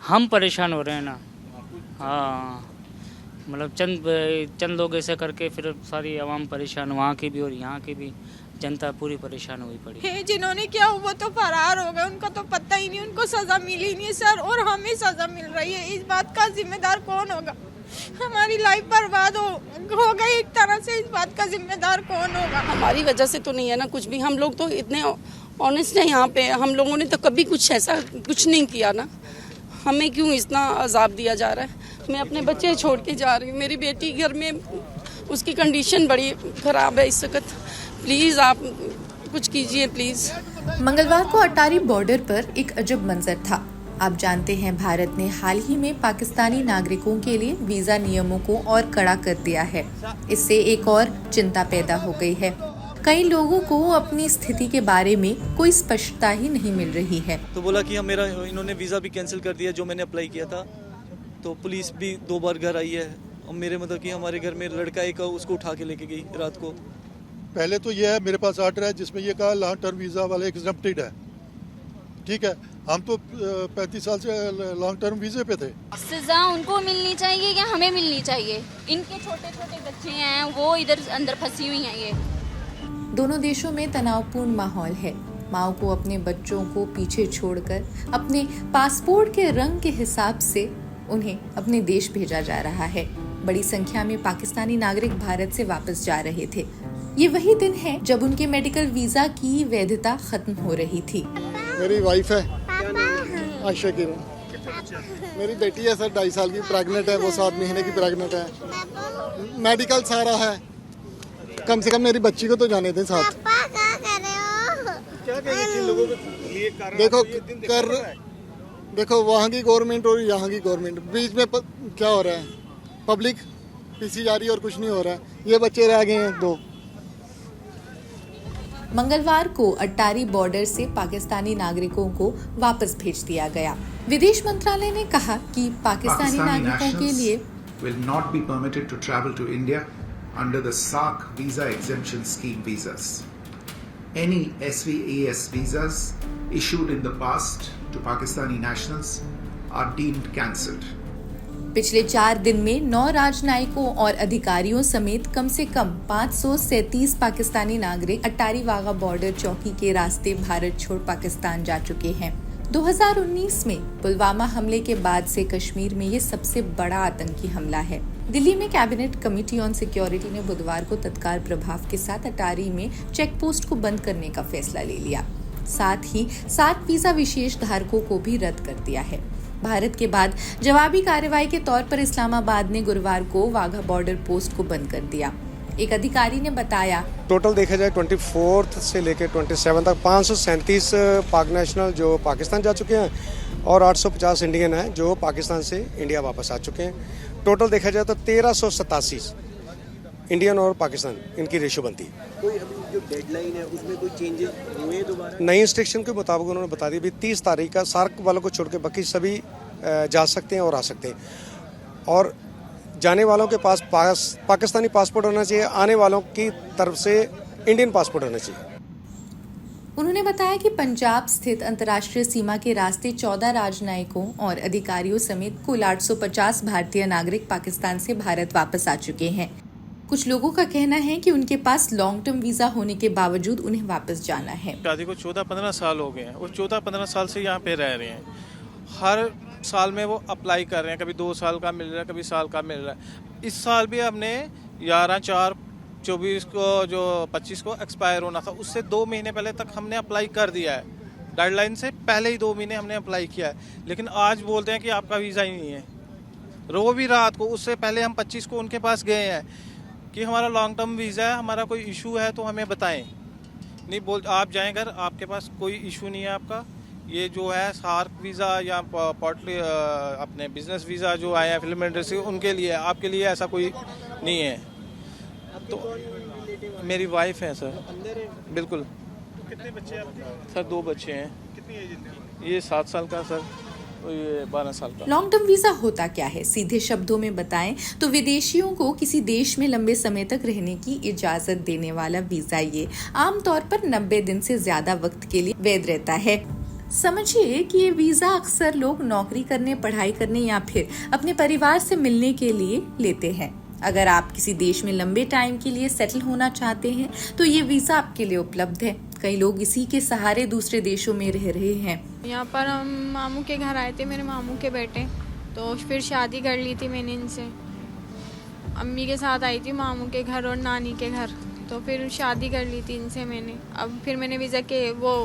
हम परेशान हो रहे हैं ना। हाँ, मतलब चंद लोग ऐसे करके फिर सारी आवाम परेशान, वहाँ की भी और यहाँ की भी जनता पूरी परेशान हुई पड़ी है। जिन्होंने किया वो तो फरार हो गए, उनको तो पता ही नहीं, उनको सजा मिली नहीं सर, और हमें सजा मिल रही है। इस बात का जिम्मेदार कौन होगा? हमारी लाइफ बर्बाद हो गई एक तरह से, इस बात का जिम्मेदार कौन होगा? हमारी वजह से तो नहीं है ना कुछ भी, हम लोग तो इतने ऑनेस्ट हैं यहाँ पे, हम लोगों ने तो कभी कुछ ऐसा कुछ नहीं किया ना, हमें क्यों इतना अजाब दिया जा रहा है? मैं अपने बच्चे छोड़ के जा रही हूँ, मेरी बेटी घर में उसकी कंडीशन बड़ी ख़राब है इस वक्त, प्लीज़ आप कुछ कीजिए प्लीज़। मंगलवार को अटारी बॉर्डर पर एक अजब मंजर था। आप जानते हैं भारत ने हाल ही में पाकिस्तानी नागरिकों के लिए वीजा नियमों को और कड़ा कर दिया है। इससे एक और चिंता पैदा हो गई है। कई लोगों को अपनी स्थिति के बारे में कोई स्पष्टता ही नहीं मिल रही है। तो बोला कि हम मेरा इन्होंने वीज़ा भी कैंसिल कर दिया जो मैंने अप्लाई किया था, तो पुलिस भी 2 बार घर आई है और मेरे मतलब कि हमारे घर में लड़का एक उसको उठा के लेके गई रात को। पहले तो ये है, मेरे पास ऑर्डर है जिसमें ये कहा लॉन्ग टर्म वीज़ा वाले एग्जम्प्टेड है, ठीक है। हम तो 35 साल से लॉन्ग टर्म वीज़े पे थे। सजा उनको मिलनी चाहिए या हमें मिलनी चाहिए? इनके छोटे छोटे बच्चे हैं, वो इधर अंदर फंसी हुई हैं। ये दोनों देशों में तनावपूर्ण माहौल है। माओ को अपने बच्चों को पीछे छोड़कर अपने पासपोर्ट के रंग के हिसाब से उन्हें अपने देश भेजा जा रहा है। बड़ी संख्या में पाकिस्तानी नागरिक भारत से वापस जा रहे थे। ये वही दिन है जब उनके मेडिकल वीजा की वैधता खत्म हो रही थी। मेरी वाइफ है आयशा किरण, मेरी बेटी है सर 2.5 साल की, प्रेग्नेंट है, वो 7 महीने की प्रेग्नेंट है, मेडिकल सारा है, कम से कम मेरी बच्ची को तो जाने दें साथ। क्या कहेंगे जिन लोगों के लिए देखो वहाँ की गवर्नमेंट और यहाँ की गवर्नमेंट बीच में क्या हो रहा है? पब्लिक पीछे जा रही है और कुछ नहीं हो रहा है। ये बच्चे रह गए हैं 2। मंगलवार को अट्टारी बॉर्डर से पाकिस्तानी नागरिकों को वापस भेज दिया गया। विदेश मंत्रालय ने कहा कि पाकिस्तानी नागरिकों के लिए will not be permitted to travel to India under the SARC visa exemption scheme visas. Any SVAS visas issued in the past to Pakistani nationals are deemed cancelled. पिछले 4 दिन में 9 राजनयिकों और अधिकारियों समेत कम से कम 537 पाकिस्तानी नागरिक अट्टारी वाघा बॉर्डर चौकी के रास्ते भारत छोड़ पाकिस्तान जा चुके हैं। 2019 में पुलवामा हमले के बाद से कश्मीर में ये सबसे बड़ा आतंकी हमला है। दिल्ली में कैबिनेट कमेटी ऑन सिक्योरिटी ने बुधवार को तत्काल प्रभाव के साथ अटारी में चेक पोस्ट को बंद करने का फैसला ले लिया। साथ ही 7 वीजा विशेष धारकों को भी रद्द कर दिया है। भारत के बाद जवाबी कार्रवाई के तौर पर इस्लामाबाद ने गुरुवार को वाघा बॉर्डर पोस्ट को बंद कर दिया। एक अधिकारी ने बताया, टोटल देखा जाए 24 से लेकर 27 तक 537 पाक नेशनल जो पाकिस्तान जा चुके हैं और 850 इंडियन हैं जो पाकिस्तान से इंडिया वापस आ चुके हैं। टोटल देखा जाए तो 1387 इंडियन और पाकिस्तान इनकी रेशो बनती है। कोई अभी जो डेडलाइन है उसमें कोई चेंजेस हुए दोबारा? नई इंस्ट्रक्शन के मुताबिक उन्होंने बता दी 30 तारीख का सार्क वालों को छोड़ के बाकी सभी जा सकते हैं और आ सकते हैं, और जाने वालों के पास पाकिस्तानी पासपोर्ट होना चाहिए, आने वालों की तरफ से इंडियन पासपोर्ट होना चाहिए। उन्होंने बताया कि पंजाब स्थित अंतर्राष्ट्रीय सीमा के रास्ते 14 राजनयिकों और अधिकारियों समेत कुल 850 भारतीय नागरिक पाकिस्तान से भारत वापस आ चुके हैं। कुछ लोगों का कहना है कि उनके पास लॉन्ग टर्म वीजा होने के बावजूद उन्हें वापस जाना है। शादी को 14-15 साल हो गए हैं और 14-15 साल से यहाँ पे रह रहे हैं। हर साल में वो अप्लाई कर रहे हैं, कभी 2 साल का मिल रहा है, कभी साल का मिल रहा है। इस साल भी हमने 11/4/24 को जो 25 को एक्सपायर होना था उससे 2 महीने पहले तक हमने अप्लाई कर दिया है। डेडलाइन से पहले ही 2 महीने हमने अप्लाई किया है, लेकिन आज बोलते हैं कि आपका वीज़ा ही नहीं है। वो भी रात को, उससे पहले हम 25 को उनके पास गए हैं कि हमारा लॉन्ग टर्म वीज़ा है, हमारा कोई इशू है तो हमें बताएं। नहीं बोल, आप जाएं घर, आपके पास कोई इशू नहीं है आपका। ये जो है सार्क वीज़ा या अपने बिजनेस वीज़ा जो आए हैं फिल्म इंडस्ट्री उनके लिए, आपके लिए ऐसा कोई नहीं है। तो मेरी वाइफ है सर। बिल्कुल। तो कितने बच्चे आपके? सर 2 बच्चे हैं। कितनी एज इनकी? ये 7 साल का सर, ये 12 साल का। लॉन्ग टर्म वीजा होता क्या है? सीधे शब्दों में बताएं तो विदेशियों को किसी देश में लंबे समय तक रहने की इजाजत देने वाला वीजा। ये आमतौर पर 90 दिन से ज्यादा वक्त के लिए वैध रहता है। समझिए कि ये वीज़ा अक्सर लोग नौकरी करने, पढ़ाई करने या फिर अपने परिवार से मिलने के लिए लेते हैं। अगर आप किसी देश में लंबे टाइम के लिए सेटल होना चाहते हैं तो ये वीज़ा आपके लिए उपलब्ध है। कई लोग इसी के सहारे दूसरे देशों में रह रहे हैं। यहाँ पर हम मामू के घर आए थे, मेरे मामू के बेटे, तो फिर शादी कर ली थी मैंने इनसे। अम्मी के साथ आई थी मामू के घर और नानी के घर, तो फिर शादी कर ली थी इनसे मैंने। अब फिर मैंने वीज़ा के वो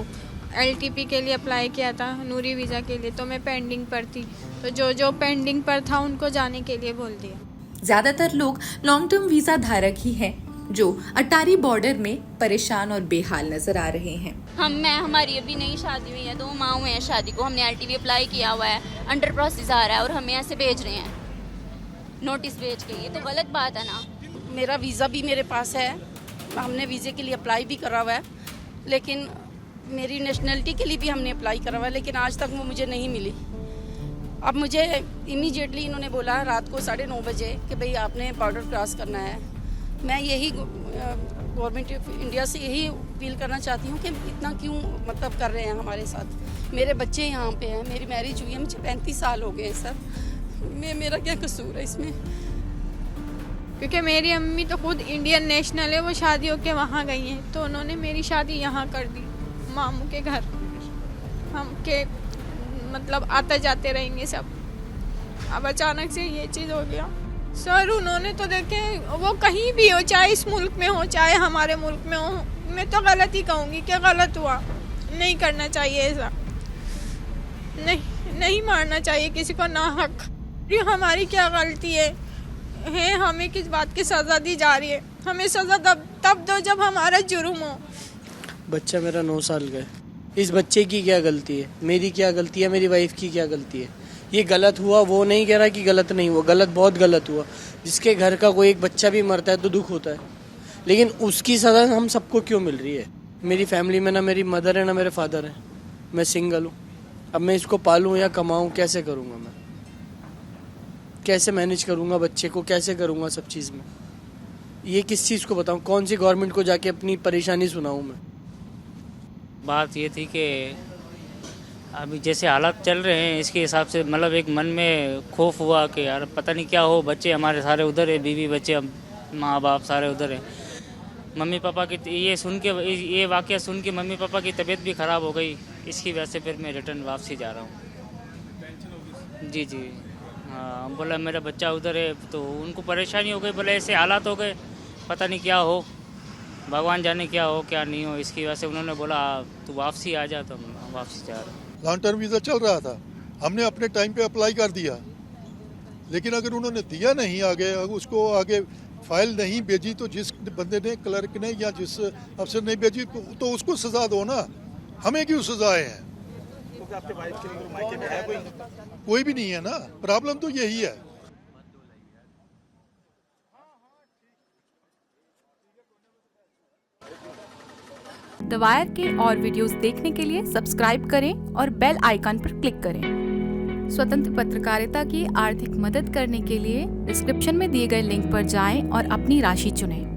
LTP के लिए अप्लाई किया था, नूरी वीज़ा के लिए, तो मैं पेंडिंग पर थी। तो जो पेंडिंग पर था उनको जाने के लिए बोल दिया। ज्यादातर लोग लॉन्ग टर्म वीजा धारक ही हैं जो अटारी बॉर्डर में परेशान और बेहाल नजर आ रहे हैं। हमारी अभी नई शादी हुई है, 2 माह हुए हैं शादी को। हमने LTP अप्लाई किया हुआ है, अंडर प्रोसेस आ रहा है और हमें ऐसे भेज रहे हैं नोटिस भेज के। ये तो गलत बात है ना। मेरा वीज़ा भी मेरे पास है, हमने वीज़े के लिए अप्लाई भी करा हुआ है, लेकिन मेरी नेशनलिटी के लिए भी हमने अप्लाई करा हुआ है, लेकिन आज तक वो मुझे नहीं मिली। अब मुझे इमीडिएटली इन्होंने बोला रात को 9:30 बजे कि भाई आपने बॉर्डर क्रॉस करना है। मैं यही गवर्नमेंट ऑफ इंडिया से यही अपील करना चाहती हूँ कि इतना क्यों मतलब कर रहे हैं हमारे साथ। मेरे बच्चे यहाँ पे हैं, मेरी मैरिज हुई है, मुझे 35 साल हो गए सर। मेरा क्या कसूर है इसमें? क्योंकि मेरी अम्मी तो खुद इंडियन नेशनल है, वो शादी होके वहाँ गई हैं, तो उन्होंने मेरी शादी यहाँ कर दी मामू के घर। हम के मतलब आते जाते रहेंगे सब। अब अचानक से ये चीज़ हो गया सर। उन्होंने तो देखे, वो कहीं भी हो, चाहे इस मुल्क में हो चाहे हमारे मुल्क में हो, मैं तो गलत ही कहूँगी कि गलत हुआ। नहीं करना चाहिए ऐसा, नहीं मारना चाहिए किसी को ना हक। हमारी क्या गलती है? हमें किस बात की सज़ा दी जा रही है? हमें सज़ा तब दो जब हमारा जुर्म हो। बच्चा मेरा 9 साल का है, इस बच्चे की क्या गलती है? मेरी क्या गलती है? मेरी वाइफ की क्या गलती है? ये गलत हुआ, वो नहीं कह रहा कि गलत नहीं हुआ, गलत बहुत गलत हुआ। जिसके घर का कोई एक बच्चा भी मरता है तो दुख होता है, लेकिन उसकी सज़ा हम सबको क्यों मिल रही है? मेरी फैमिली में ना मेरी मदर है ना मेरे फादर है, मैं सिंगल हूँ। अब मैं इसको पालूँ या कमाऊँ, कैसे करूँगा? मैं कैसे मैनेज करूँगा? बच्चे को कैसे करूँगा? सब चीज़ में ये किस चीज़ को बताऊँ? कौन सी गवर्नमेंट को जाके अपनी परेशानी सुनाऊँ मैं? बात ये थी कि अभी जैसे हालात चल रहे हैं इसके हिसाब से मतलब एक मन में खौफ हुआ कि यार पता नहीं क्या हो। बच्चे हमारे सारे उधर है, बीवी बच्चे माँ बाप सारे उधर है। मम्मी पापा की ये वाक़या सुन के मम्मी पापा की तबीयत भी ख़राब हो गई। इसकी वजह से फिर मैं रिटर्न वापसी जा रहा हूँ। जी हाँ, बोला मेरा बच्चा उधर है तो उनको परेशानी हो गई। बोला ऐसे हालात हो गए, पता नहीं क्या हो, भगवान जाने क्या हो क्या नहीं हो। इसकी वजह से उन्होंने बोला तू वापसी आ जा, तो हम वापसी जा रहे हैं। लॉन्ग टर्म वीज़ा चल रहा था, हमने अपने टाइम पे अप्लाई कर दिया, लेकिन अगर उन्होंने दिया नहीं आगे, उसको आगे फाइल नहीं भेजी, तो जिस बंदे ने, क्लर्क ने या जिस अफसर ने भेजी तो उसको सज़ा दो ना, हमें क्यों सज़ाएं हैं? कोई भी नहीं है ना, प्रॉब्लम तो यही है। द वायर के और वीडियोस देखने के लिए सब्सक्राइब करें और बेल आइकन पर क्लिक करें। स्वतंत्र पत्रकारिता की आर्थिक मदद करने के लिए डिस्क्रिप्शन में दिए गए लिंक पर जाएं और अपनी राशि चुनें।